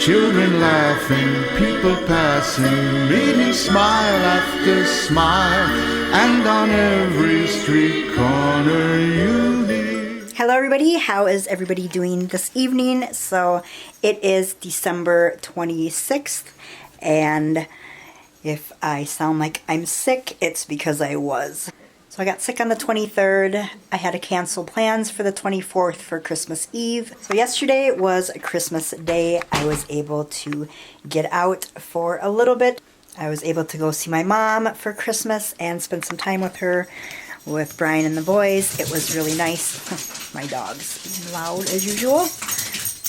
Children laughing, people passing, meeting smile after smile, and on every street corner you'll be. Hello everybody, how is everybody doing this evening? So it is December 26th, and if I sound like I'm sick, it's because I was. So I got sick on the 23rd. I had to cancel plans for the 24th for Christmas Eve. So yesterday was Christmas Day. I was able to get out for a little bit. I was able to go see my mom for Christmas and spend some time with her, with Brian and the boys. It was really nice. My dog's being loud as usual.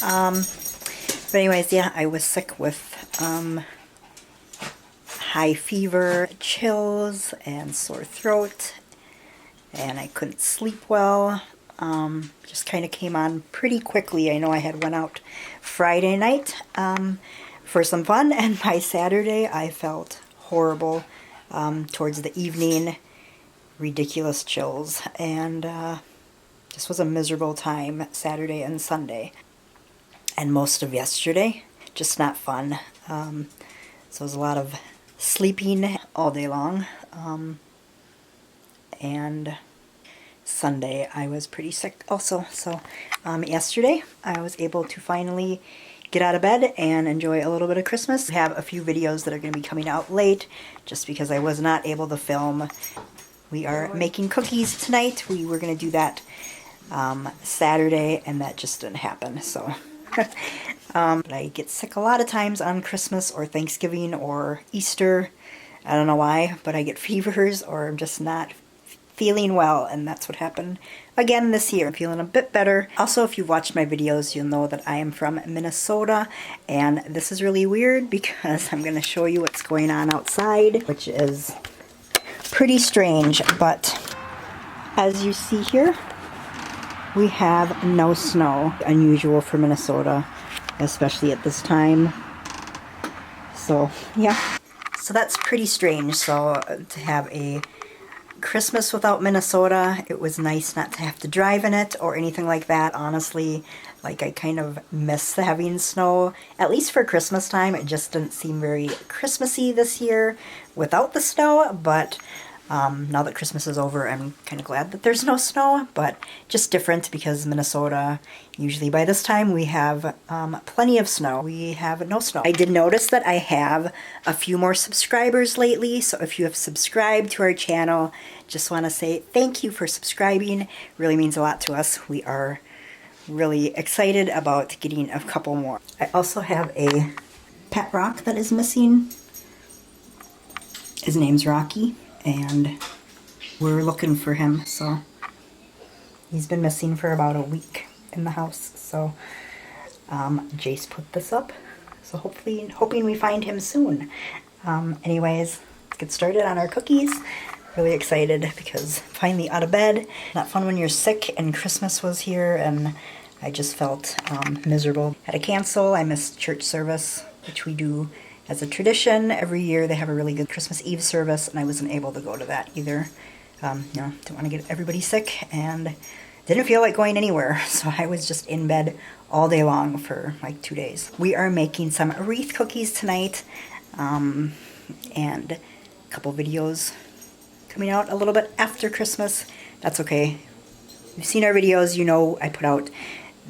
But anyways, yeah, I was sick with high fever, chills, and sore throat. And I couldn't sleep well. Just kind of came on pretty quickly. I know I had went out Friday night for some fun, and by Saturday I felt horrible towards the evening. Ridiculous chills, and this was a miserable time Saturday and Sunday. And most of yesterday, just not fun. So it was a lot of sleeping all day long. And Sunday I was pretty sick also. So yesterday I was able to finally get out of bed and enjoy a little bit of Christmas. I have a few videos that are going to be coming out late just because I was not able to film. We are making cookies tonight. We were going to do that Saturday, and that just didn't happen. So I get sick a lot of times on Christmas or Thanksgiving or Easter. I don't know why, but I get fevers or I'm just not feeling well, and that's what happened again this year. I'm feeling a bit better. Also, if you've watched my videos, you'll know that I am from Minnesota, and this is really weird because I'm going to show you what's going on outside, which is pretty strange. But as you see here, we have no snow. Unusual for Minnesota, especially at this time. So yeah, so that's pretty strange. So to have a Christmas without Minnesota, it was nice not to have to drive in it or anything like that. Honestly, like, I kind of miss having snow. At least for Christmas time, it just didn't seem very Christmassy this year without the snow. But now that Christmas is over, I'm kind of glad that there's no snow, but just different because Minnesota, usually by this time, we have plenty of snow. We have no snow. I did notice that I have a few more subscribers lately, so if you have subscribed to our channel, just want to say thank you for subscribing. It really means a lot to us. We are really excited about getting a couple more. I also have a pet rock that is missing. His name's Rocky, and we're looking for him. So he's been missing for about a week in the house. So Jace put this up, so hoping we find him soon. Anyways, let's get started on our cookies. Really excited because finally out of bed. Not fun when you're sick, and Christmas was here and I just felt miserable. Had to cancel. I missed church service, which we do as a tradition. Every year they have a really good Christmas Eve service, and I wasn't able to go to that either. Didn't want to get everybody sick and didn't feel like going anywhere. So I was just in bed all day long for like 2 days. We are making some wreath cookies tonight, and a couple videos coming out a little bit after Christmas. That's okay. If you've seen our videos, you know I put out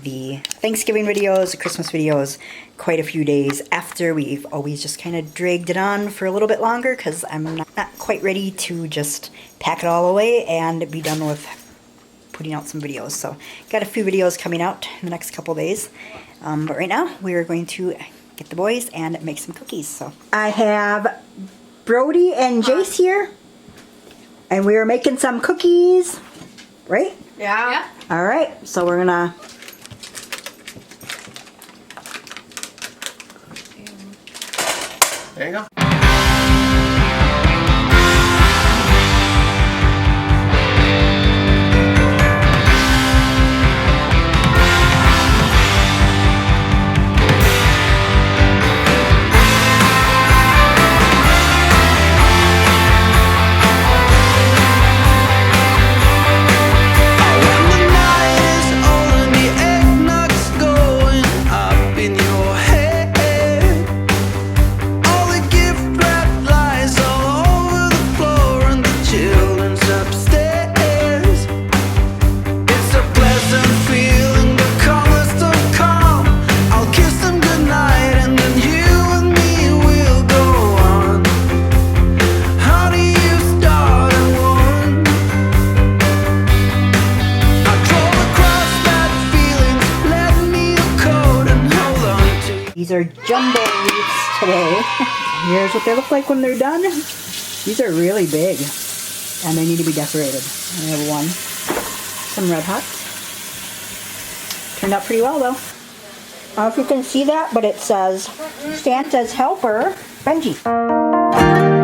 the Thanksgiving videos, the Christmas videos, quite a few days after. We've always just kind of dragged it on for a little bit longer because I'm not quite ready to just pack it all away and be done with putting out some videos. So got a few videos coming out in the next couple days. But right now we're going to get the boys and make some cookies. So I have Brody and Jace here, and we are making some cookies, right? Yeah. All right, so we're gonna There you go. When the night is old and the eggnog's going up in your head, These are jumbo wreaths today. Here's what they look like when they're done. These are really big, and they need to be decorated. I have one. Some Red Hots. Turned out pretty well, though. I don't know if you can see that, but it says, Santa's helper, Benji.